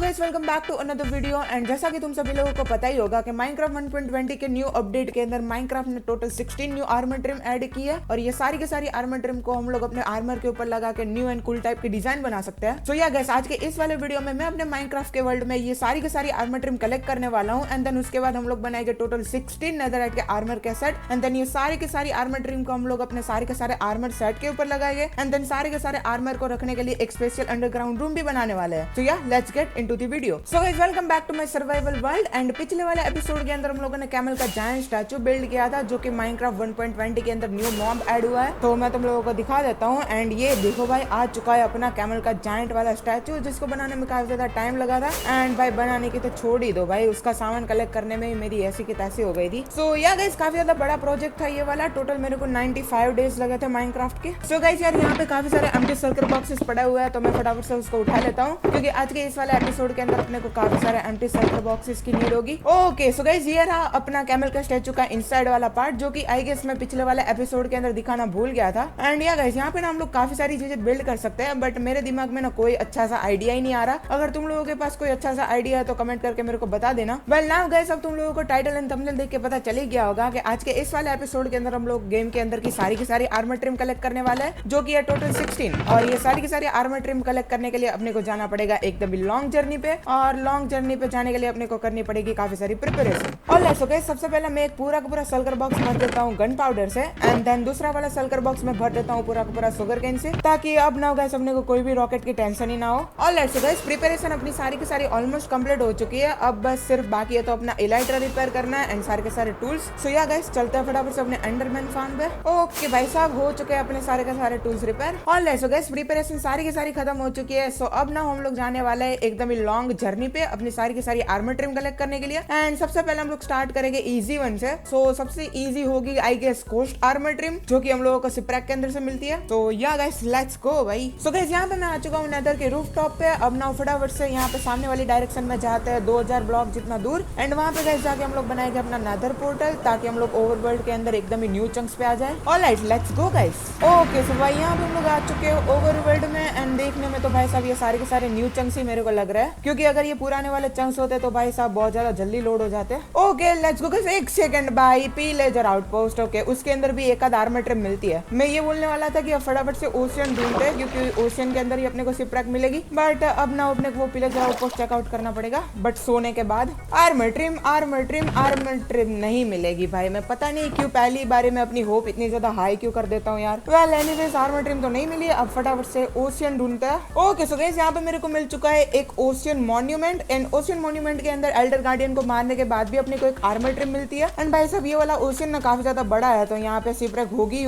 Guys welcome back to another video. And जैसा कि तुम सभी लोगों को पता ही होगा कि माइनक्राफ्ट 1.20 के न्यू अपडेट के अंदर माइनक्राफ्ट ने total 16 new armour trim add की है और ये सारी की सारी आर्मर ट्रिम को हम लोग अपने आर्मर के ऊपर लगा के न्यू एंड कूल टाइप की डिजाइन बना सकते हैं। सो या गाइस आज के इस वाले वीडियो में मैं अपने माइनक्राफ्ट के वर्ल्ड में ये सारी की सारी आर्मर ट्रिम कलेक्ट करने वाला हूँ एंड देन उसके बाद हम लोग बनाएंगे टोटल 16 नेदरराइट के आर्मर के सेट एंड देन ये सारी की सारी आर्मर ट्रिम को हम लोग अपने सारे के सारे आर्मर सेट के ऊपर लगाएंगे एंड देन सारे के सारे आर्मर को रखने के लिए एक स्पेशल अंडरग्राउंड रूम भी बनाने वाले हैं। So yeah let's get into the video. So guys welcome back to my survival world. And पिछले वाले एपिसोड के अंदर हम लोगों ने कैमल का जायंट स्टैचू बिल्ड किया था जो कि माइनक्राफ्ट 1.20 के अंदर न्यू मॉब ऐड हुआ है। तो मैं तुम लोगों को दिखा देता हूँ एंड ये देखो भाई आ चुका है अपना कैमल का जायंट वाला स्टैचू जिसको बनाने में काफी ज्यादा टाइम लगा था। एंड भाई बनाने की तो छोड़ ही दो भाई, उसका सामान कलेक्ट करने में ही मेरी ऐसी की तैसी हो गई थी। सो या गाइस काफी ज्यादा बड़ा प्रोजेक्ट था ये वाला, टोटल मेरे को 95 डेज लगे थे माइनक्राफ्ट के। सो गाइस यार यहाँ पे काफी सारे एम्प्टी सर्कल बॉक्सेस पड़ा हुआ है तो मैं फटाफट से उसको उठा लेता हूँ क्योंकि आज के इस वाले एपिसोड के अंदर अपने को काफी सारे एम्प्टी सर्कल बॉक्सेस की नीड होगी। ओके सो गाइस ये रहा अपना कैमल का स्टैचू का इनसाइड वाला पार्ट जो कि आई गेस मैं पिछले वाले एपिसोड के अंदर दिखाना भूल गया था। एंड या गाइस यहाँ पे ना हम लोग काफी सारी चीजें बिल्ड कर सकते हैं बट मेरे दिमाग में ना कोई अच्छा सा आइडिया ही नहीं आ रहा। अगर तुम लोगों के पास कोई अच्छा सा आइडिया है तो कमेंट करके मेरे को बता देना। वेल नाउ गाइस अब तुम लोगों को टाइटल एंड थंबनेल देख के पता चल ही गया होगा कि आज के इस वाले एपिसोड के अंदर हम लोग गेम के अंदर की सारी आर्मर ट्रिम कलेक्ट करने वाले हैं जो कि है टोटल 16। और ये सारी की सारी आर्मर ट्रिम कलेक्ट करने के लिए अपने को जाना पड़ेगा एकदम लॉन्ग जर्नी पे और लॉन्ग जर्नी पे जाने के लिए अपने को करनी पड़ेगी काफी सारी प्रिपरेशन। और लेट्स ओके सबसे पहले मैं एक पूरा का पूरा सल्कर बॉक्स भर देता हूँ गन पाउडर से एंड देन दूसरा वाला सल्कर बॉक्स में भर देता हूँ पूरा का पूरा शुगर केन से ताकि अब ना गाइस अपने को कोई भी रॉकेट की टेंशन ही ना हो। और लेट्स गाइस प्रिपरेशन अपनी सारी की सारी ऑलमोस्ट कंप्लीट हो चुकी है, अब बस सिर्फ बाकी है तो अपना इलाइट्रा रिपेयर करना है एंड सारे के सारे टूल्स। सो या गाइस चलते हैं फटाफट से अपने एंडरमैन फार्म पे। ओके भाई साहब हो चुके हैं अपने सारे के सारे टूल्स रिपेयर। और लेट्स गाइस प्रिपरेशन सारी की सारी खत्म हो चुकी है। सो अब ना हम लोग जाने वाले हैं एकदम ही लॉन्ग जर्नी पे अपनी सारी की सारी आर्मर ट्रिम कलेक्ट करने के लिए। एंड सबसे पहले हम लोग स्टार्ट करेंगे इजी वन से। सो सबसे इजी होगी I guess coast armour trim जो कि हम लोगों को सिप्रैक के अंदर से मिलती है। तो या गाइस लेट्स गो भाई। सो गाइस यहाँ पे मैं आ चुका हूँ नेदर के रूफ टॉप पे। अब ना फटाफट से यहाँ पे सामने वाली डायरेक्शन में जाते हैं 2000 ब्लॉक जितना दूर एंड वहाँ पे गाइस जाके हम लोग बनाएंगे अपना नेदर पोर्टल ताकि हम लोग ओवरवर्ल्ड के अंदर एकदम ही न्यू चंक्स पे आ जाए। Alright let's go guys. Okay so भाई यहाँ पे हम लोग आ चुके हैं ओवरवर्ल्ड में एंड देखने में तो भाई साहब ये सारे के सारे न्यू चंक्स ही मेरे को लग रहा है क्योंकि अगर ये पुराने वाले चंक्स होते तो भाई साहब बहुत ज्यादा जल्दी लोड हो जाते। Okay let's go guys. एक सेकंड भाई पी लेजर आउटपोस्ट। ओके उसके अंदर भी एक आध आर्मर ट्रिम मिलती है। मैं ये बोलने वाला था कि अब फटाफट से ओशियन ढूंढते हैं क्योंकि ओशियन के अंदर ही अपने को सिप्रैक मिलेगी बट अब ना अपने को वो पी लेजर आउटपोस्ट चेकआउट करना पड़ेगा बट सोने के बाद आर्मर ट्रिम नहीं मिलेगी भाई। मैं पता नहीं क्यों पहली बारी में अपनी होप इतनी ज्यादा हाई क्यों कर देता हूँ यार। वेल एनीवेज आर्मर ट्रिम तो नहीं मिली, अब फटाफट से ओशियन ढूंढते हैं। ओके सो गाइस यहाँ पे मेरे को मिल चुका है एक ocean monument and ocean monument के अंदर एल्डर गार्डियन को मारने के बाद भी अपने को एक आर्मर ट्रिम मिलती है। एंड भाई साहब ये वाला ओशियन ना काफी ज्यादा बड़ा है तो यहाँ पे सिप्रैक होगी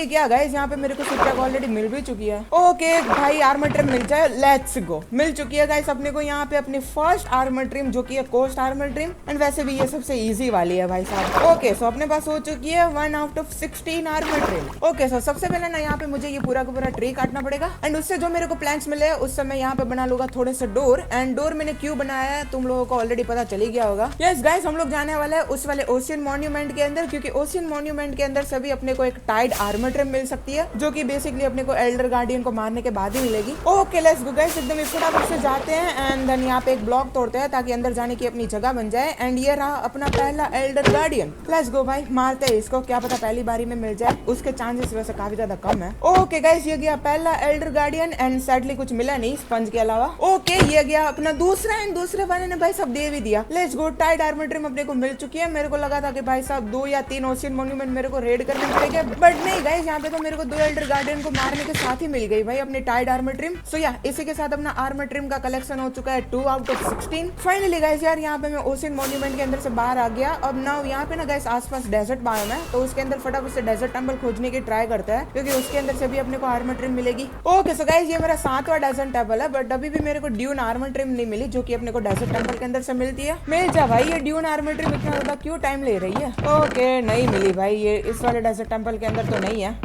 क्या गाइस। यहाँ पे मेरे को सिप्रैक ऑलरेडी मिल भी चुकी है। ओके भाई आर्मर ट्रिम मिल जाए, लेट्स गो। मिल चुकी है गाइस अपने को यहाँ पे अपनी फर्स्ट आर्मर ट्रिम जो की है कोस्ट आर्मर ट्रिम एंड वैसे भी ये सबसे इजी वाली है भाई साहब। ओके सो अपने पास हो चुकी है 1 out of 16 armour trim. Okay so सबसे पहले ना यहाँ पे मुझे ये पूरा का पूरा ट्री काटना पड़ेगा एंड उससे जो मेरे को प्लैंक्स मिले उससे मैं यहाँ पे बना लूंगा थोड़े से डोर। एंड डोर मैंने क्यों बनाया है तुम लोगों को ऑलरेडी पता चल ही गया होगा। यस गाइस हम लोग जाने वाले हैं उस वाले ओशियन मॉन्यूमेंट के अंदर क्योंकि ओशियन मॉन्यूमेंट के अंदर सभी अपने को एक टाइड आर्मर ट्रिम मिल सकती है जो कि बेसिकली अपने को एल्डर गार्डियन को मारने के बाद ही मिलेगी। ओके लेट्स गो गाइस एकदम फटाफट से जाते हैं एंड देन यहाँ पे एक ब्लॉक तोड़ते हैं ताकि अंदर जाने की अपनी जगह बन जाए। एंड ये रहा अपना पहला एल्डर गार्डियन। लेट्स गो भाई मारते हैं इसको, क्या पता पहली बारी में मिल जाए, उसके चांसेस वैसे काफी ज्यादा कम है। ओके गाइस ये गया पहला एल्डर गार्डियन एंड सैडली कुछ मिला नहीं स्पंज के अलावा। ओके ये गया अपना दूसरा एंड दूसरे वाले ने भाई सब दे भी दिया। Let's go tide armour trim अपने को मिल चुकी है। मेरे को लगा था कि भाई साहब 2 या 3 ओशियन मॉन्यूमेंट मेरे को रेड करने पड़ेंगे बट नहीं गाइस यहाँ पे तो मेरे को 2 एल्डर गार्डियन को मारने के साथ ही मिल गई भाई अपनी टाइड आर्मर ट्रिम। सो या इसी के साथ अपना आर्मर ट्रिम का कलेक्शन हो चुका है 2 आउट ऑफ 16। फाइनली गाइस यार यहाँ पे मैं ओशियन मॉन्यूमेंट के अंदर से बाहर आ गया। अब नाउ यहाँ पे ना गाइस आसपास डेजर्ट बायोम है तो उसके अंदर फटाफट से डेजर्ट टेंपल खोजने की ट्राई करता है क्योंकि उसके अंदर से भी अपने को आर्मर ट्रिम मिलेगी। ओके सो गाइस ये मेरा 7वां डेजर्ट टेंपल है बट अभी भी मेरे को ड्यून आर्मर ट्रिम नहीं मिली जो कि अपने को डेजर्ट टेंपल के अंदर से मिलती है। मिल जा भाई ये ड्यून आर्मर ट्रिम इतना ज्यादा क्यों टाइम ले रही है। ओके नहीं मिली भाई, ये इस वाले डेजर्ट टेंपल के अंदर तो नहीं है।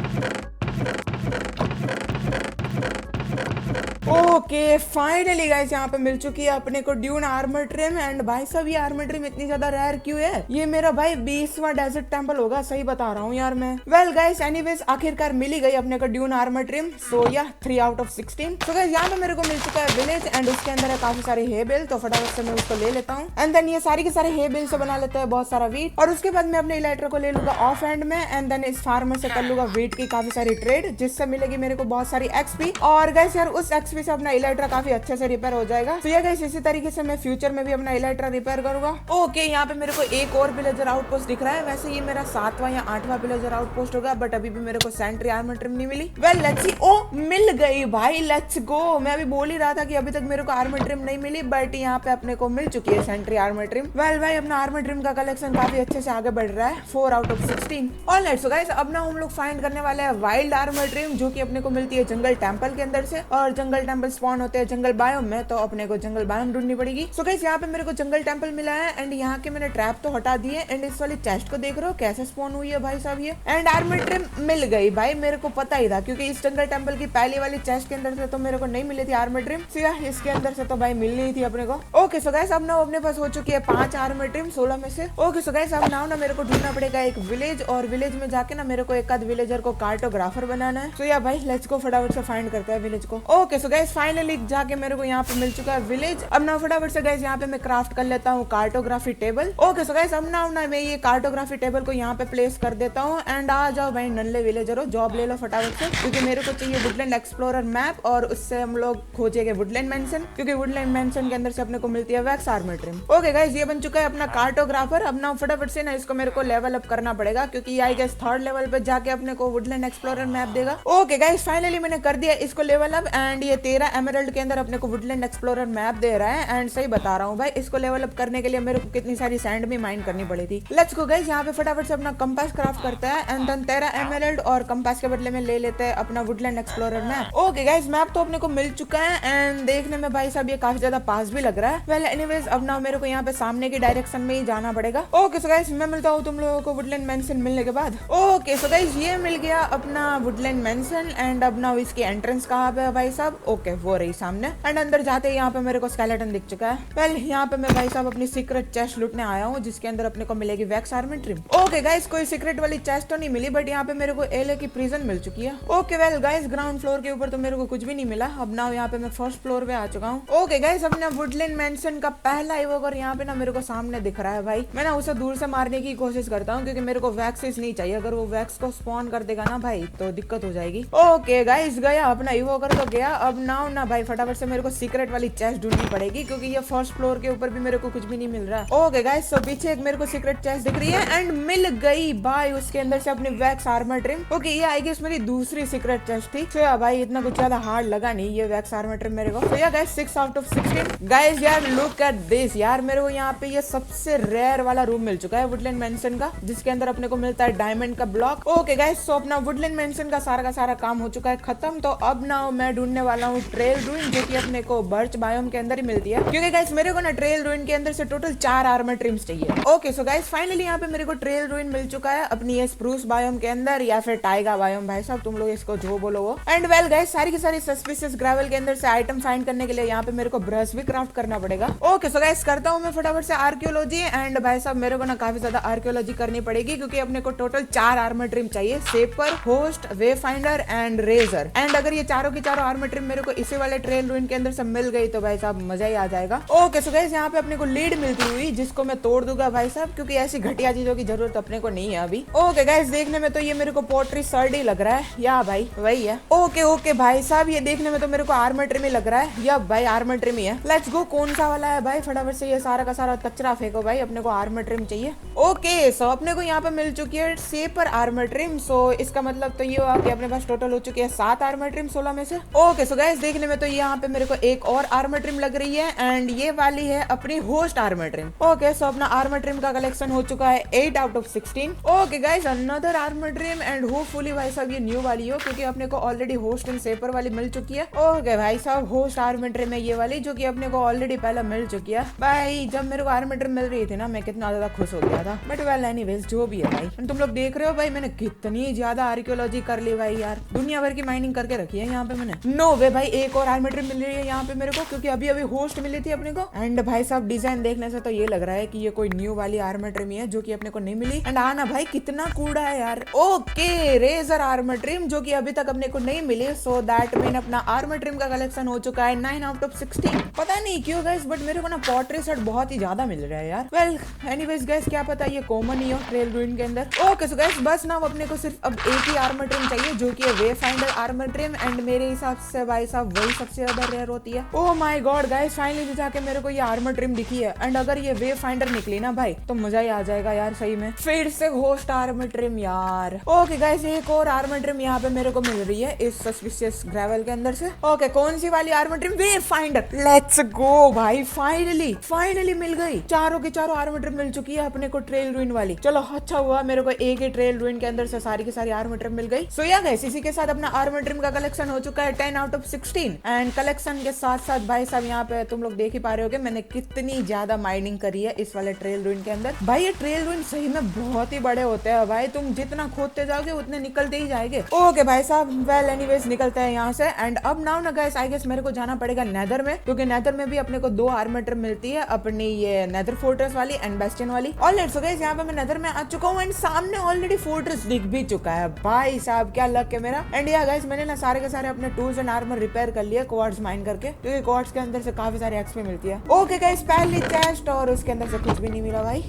ओके फाइनली गाइस यहाँ पे मिल चुकी है अपने को ड्यून आर्मर ट्रिम। एंड भाई साहब ये आर्मर ट्रिम इतनी ज्यादा रेयर क्यों है? ये मेरा भाई 20वां डेजर्ट टेंपल होगा, सही बता रहा हूँ यार मैं। वेल गाइस एनीवेज आखिरकार मिली गई अपने को ड्यून आर्मर ट्रिम। सो या 3 आउट ऑफ 16। तो गाइस यहाँ पे मेरे को मिल चुका है विलेज एंड उसके अंदर है काफी सारे हे बेल, तो फटाफट से मैं उसको ले लेता हूँ। एंड देन ये सारी के सारे हे बेल से बना लेते हैं बहुत सारा वीट, और उसके बाद मैं अपने इलेक्ट्रो को ले लूंगा ऑफ एंड में। एंड देन इस फार्मर से कर लूंगा वीट की काफी सारी ट्रेड, जिससे मिलेगी मेरे को बहुत सारी एक्सपी। और गाइस यार उस एक्सपी से अपना इलेक्ट्रा काफी अच्छे से रिपेयर हो जाएगा। तो ये गाइस इसी तरीके से मैं फ्यूचर में भी अपना इलेक्ट्रा रिपेयर करूंगा। ओके यहाँ पे मेरे को एक और विलेजर आउटपोस्ट दिख रहा है। वैसे ये मेरा 7वां या 8वां विलेजर आउटपोस्ट होगा, बट अभी भी मेरे को सेंट्री आर्मर ट्रिम नहीं मिली। Well let's see. ओ मिल गई भाई, लेट्स गो। मैं अभी बोल ही रहा था कि अभी तक मेरे को आर्मर ट्रिम नहीं मिली, बट यहाँ पे अपने को मिल चुकी है सेंट्री आर्मर ट्रिम। वेल भाई अपना आर्मर ट्रिम का कलेक्शन काफी अच्छे से आगे बढ़ रहा है, 4 out of 16। Alright so guys अब ना हम लोग फाइंड करने वाले हैं वाइल्ड आर्मर ट्रिम, जो कि अपने को मिलती है जंगल टेंपल के अंदर से। और जंगल टेंपल स्पॉन होते हैं जंगल बायोम में, तो अपने को जंगल बायोम ढूंढनी पड़ेगी। सो गाइस यहाँ पे मेरे को जंगल टेंपल मिला है एंड यहाँ के मैंने ट्रैप तो हटा दिए। एंड इस वाली चेस्ट को देख रहे हो कैसे स्पॉन हुई है भाई साहब ये। एंड आर्मर ट्रिम मिल गई भाई, मेरे को पता ही था क्योंकि इस जंगल टेंपल की पहली वाली चेस्ट के अंदर से तो मेरे को नहीं मिली थी आर्मर ट्रिम। इसके अंदर से तो भाई मिल नहीं थी अपने को। ओके सो गाइस अब ना अपने पास हो चुकी है 5 आर्मर ट्रिम 16 में से। ओके सो गाइस अब ना मेरे को ढूंढना पड़ेगा एक विलेज, और विलेज में जाके ना मेरे को एक आध विलेजर को कार्टोग्राफर बनाना है। तो या भाई लेट्स गो फटाफट से फाइंड करते हैं विलेज को। ओके सो गाइस फाइनली जाके मेरे को यहाँ पे मिल चुका है विलेज। अब ना फटाफट से गाइस यहाँ पे मैं क्राफ्ट कर लेता हूँ cartography table. Okay so guys अब ना मैं ये कार्टोग्राफी टेबल को यहाँ पे प्लेस कर देता हूँ। एंड आ जाओ भाई नन्हे विलेजर हो, जॉब ले लो फटाफट से, क्योंकि मेरे को चाहिए वुडलैंड एक्सप्लोरर मैप, और उससे हम लोग खोजेंगे वुडलैंड मेंशन, क्योंकि वुडलैंड मेंशन के अंदर से अपने को मिलती है wax armour trim. Okay guys ये बन चुका है अपना कार्टोग्राफर। अब ना फटाफट से ना इसको मेरे को लेवल अप करना पड़ेगा, क्योंकि आई गेस 3rd लेवल पे जाके अपने को वुडलैंड एक्सप्लोरर मैप देगा। ओके गाइस फाइनली मैंने कर दिया इसको लेवल अप, एंड ये 13 एमराल्ड के अंदर अपने को वुडलैंड एक्सप्लोरर मैप दे रहा है। एंड सही बता रहा हूँ भाई, इसको लेवल अप करने के लिए मेरे को कितनी सारी सैंड भी माइन करनी पड़ी थी। लेट्स गो गाइस यहाँ पे फटाफट से अपना कंपास क्राफ्ट करता है। एंड देन 13 एमराल्ड और कंपास के बदले में ले लेते हैं अपना Woodland explorer map. Okay guys map तो अपने को मिल चुका है, एंड देखने में भाई साहब ये काफी ज्यादा पास भी लग रहा है। वेल एनीवेज अब ना मेरे को यहाँ पे सामने की डायरेक्शन में ही जाना पड़ेगा। ओके सो गाइस मैं मिलता हूँ तुम लोगों को वुडलैंड मेंशन मिलने के बाद। ओके सो गाइस ये मिल गया अपना वुडलैंड मेंशन। एंड अब ना इसकी एंट्रेंस कहाँ पे है भाई साहब? ओके वो रही सामने। एंड अंदर जाते ही यहाँ पे मेरे को स्केलेटन दिख चुका है। वेल यहाँ पे मैं भाई साहब अपनी सीक्रेट चेस्ट लूटने आया हूँ, जिसके अंदर अपने को मिलेगी wax armour trim. Okay guys कोई सीक्रेट वाली चेस्ट तो नहीं मिली, बट यहाँ पे मेरे को एले की प्रिजन मिल चुकी है। Okay well guys ground floor के ऊपर तो मेरे को कुछ भी नहीं मिला। अब ना यहाँ पे मैं फर्स्ट फ्लोर पे आ चुका हूँ। ओके गाइस अपना वुडलैंड मेंशन का पहला इवोकर यहाँ पे ना मेरे को सामने दिख रहा है भाई। मैं ना उसे दूर से मारने की कोशिश करता हूँ, क्योंकि मेरे को वैक्स नहीं चाहिए। अगर वो वैक्स को स्पॉन कर देगा ना भाई तो दिक्कत हो जाएगी। ओके गाइस गया अपना इवोकर तो गया। अब ना भाई फटाफट से मेरे को सीक्रेट वाली चेस्ट ढूंढनी पड़ेगी, क्योंकि ये फर्स्ट फ्लोर के ऊपर भी मेरे को कुछ भी नहीं मिल रहा। ओके गाइस तो पीछे एक मेरे को सीक्रेट चेस्ट दिख रही है, एंड मिल गई भाई उसके अंदर से अपनी वैक्स आर्मर ट्रिम। ओके ये आई गेस मेरी दूसरी सीक्रेट चेस्ट थी। तो भाई इतना कुछ ज्यादा हार्ड लगा नहीं ये वैक्स आर्मर ट्रिम मेरे को। तो या गाइस 6 आउट ऑफ 16। गाइस यार लुक एट दिस यार, मेरे को यहाँ पे ये सबसे रेयर वाला रूम मिल चुका है वुडलैंड मेंशन का, जिसके अंदर अपने को मिलता है डायमंड का ब्लॉक। ओके गाइस तो अपना वुडलैंड मेंशन का सारा काम हो चुका है खत्म। तो अब ना मैं ढूंढने वाला हूँ ट्रेल रूइन, जो कि अपने को बर्च बायोम के अंदर ही मिलती है, क्योंकि गाइस मेरे को ना ट्रेल रूइन के अंदर से टोटल 4 आर्मर ट्रिम्स चाहिए। ओके सो गाइस फाइनली यहाँ पे मेरे को ट्रेल रूइन मिल चुका है अपनी ये स्प्रूस बायोम के अंदर, या फिर टाइगा बायोम भाई साहब तुम लोग इसको जो बोलो वो। एंड वेल गाइस सारी की सारी सस्पिशियस ग्रेवल के अंदर से आइटम फाइंड करने के लिए यहाँ पे मेरे को ब्रश भी क्राफ्ट करना पड़ेगा। ओके सो गाइस करता हूँ मैं फटाफट से आर्कियोलॉजी। एंड भाई साहब मेरे को ना काफी ज्यादा आर्कियोलॉजी करनी पड़ेगी, क्योंकि अपने को टोटल 4 आर्मर ट्रिम चाहिए, shaper, host, wayfinder and raiser. And अगर ये चारों की चारों आर्मर ट्रिम मेरे को इसी वाले ट्रेल रूइन के अंदर से मिल गई तो भाई साहब मजा ही आ जाएगा। ओके सो गाइस यहाँ पे अपने को लीड मिलती हुई, जिसको मैं तोड़ दूंगा भाई साहब, क्योंकि ऐसी घटिया चीजों की जरूरत अपने को नहीं है अभी। ओके गाइस देखने में तो ये मेरे को पोट्री सर्ड ही लग रहा है, या भाई वही है। ओके भाई साहब ये देखने में तो मेरे को आर्मर ट्रिम ही लग रहा है, या भाई आर्मर ट्रिम ही है। लेट्स गो कौन सा वाला है भाई? फटाफट से ये सारा का सारा कचरा फेंको भाई, अपने को आर्मर ट्रिम चाहिए। ओके सो अपने को यहाँ पे मिल चुकी है सेपर आर्मर ट्रिम। सो इसका मतलब तो ये हुआ कि अपने पास टोटल हो चुकी है 7 आर्मर ट्रिम 16 में से। ओके सो गाइस देखने में तो यहाँ पे मेरे को एक और आर्मर ट्रिम लग रही है, एंड ये वाली है अपनी host armour trim. Okay so अपना आर्मर ट्रिम का कलेक्शन हो चुका है 8 out of 16। Okay guys another armour trim, and hopefully भाई साहब ये न्यू वाली हो, क्योंकि अपने को ऑलरेडी होस्ट एंड सेपर वाली मिल चुकी है। ओके भाई साहब होस्ट आर्मर ट्रिम है ये वाली, जो कि अपने को ऑलरेडी पहले मिल चुकी है। भाई जब मेरे को आर्मर ट्रिम मिल रही थी ना मैं कितना ज्यादा खुश हो गया था, बट वेल एनीवेज जो भी है भाई। तुम लोग देख रहे हो भाई मैंने कितनी ज्यादा आर्कियोलॉजी कर ली भाई यार, दुनिया भर की माइनिंग करके रखी है यहाँ पे मैंने। नो वे भाई एक एक और आर्मर ट्रिम मिल रही है यहाँ पे मेरे को, क्योंकि अभी अभी होस्ट मिली थी अपने को। एंड भाई साहब डिजाइन देखने से तो ये लग रहा है कि ये कोई न्यू वाली आर्मर ट्रिम है जो कि अपने को नहीं मिली। एंड आना भाई कितना कूड़ा है यार। ओके रेजर आर्मर ट्रिम जो कि अभी तक अपने को नहीं मिली, सो दैट मीन अपना आर्मर ट्रिम का कलेक्शन हो चुका है 9 आउट ऑफ 16। पता नहीं क्यों गाइस बट मेरे को ना पॉटरी सेट बहुत ही ज्यादा मिल रहा है यार। वेल एनीवेज गाइस क्या पता ये कॉमन ही हो ट्रेल रूइन के अंदर। ओके सो गाइस बस ना अपने को सिर्फ अब एक ही आर्मर ट्रिम चाहिए जो कि है वे फाइंडर आर्मर ट्रिम। एंड मेरे हिसाब से भाई साहब वही सबसे ज्यादा रेयर होती है। Oh my god guys finally जाके मेरे को ये आर्मर ट्रिम दिखी है। एंड अगर ये वे फाइंडर निकली ना भाई तो मजा ही आ जाएगा यार सही में। फिर से होस्ट आर्मर ट्रिम यार। ओके गाइस एक और आर्मर ट्रिम यहाँ पे मेरे को मिल रही है इस सस्पिशियस ग्रेवल के अंदर से। ओके कौन सी वाली armour trim? Way finder. Let's go भाई फाइनली मिल गई। चारों की चारों आर्मर ट्रिम मिल चुकी है अपने को ट्रेल रूइन वाली। चलो अच्छा हुआ मेरे को एक ही ट्रेल रूइन के अंदर से सारी की सारी आर्मर ट्रिम मिल गई। सो या गाइस इसी के साथ अपना आर्मर ट्रिम का कलेक्शन हो चुका है 10 आउट ऑफ 16। एंड कलेक्शन के साथ साथ भाई साहब यहाँ पे तुम लोग देख ही पा रहे होगे मैंने कितनी ज्यादा माइनिंग करी है इस वाले ट्रेल रूइन के अंदर। भाई ये ट्रेल रूइन सही में बहुत ही बड़े होते हैं भाई, तुम जितना खोदते जाओगे उतने निकलते ही जाएंगे। ओके भाई साहब वेल एनीवेज निकलते हैं यहाँ से। एंड अब नाउ ना गाइस आई गेस मेरे को जाना पड़ेगा नेदर में, क्योंकि नेदर में भी अपने को 2 आर्मर ट्रिम मिलती है अपनी ये नेदर फोर्ट्रेस वाली एंड बेस्टियन वाली। ऑलराइट सो गाइस यहाँ पे मैं नेदर में आ चुका हूँ एंड सामने ऑलरेडी फोर्ट्रेस दिख भी चुका है। भाई साहब क्या लक है मेरा। एंड या गाइस मैंने ना सारे के सारे अपने टूल्स एंड आर्मर रिपेयर कर लिए क्वार्ट्ज माइन करके, क्योंकि क्वार्ट्ज के अंदर से काफी सारी एक्सपी मिलती है। ओके गाइस पहली चेस्ट और उसके अंदर से कुछ भी नहीं मिला भाई।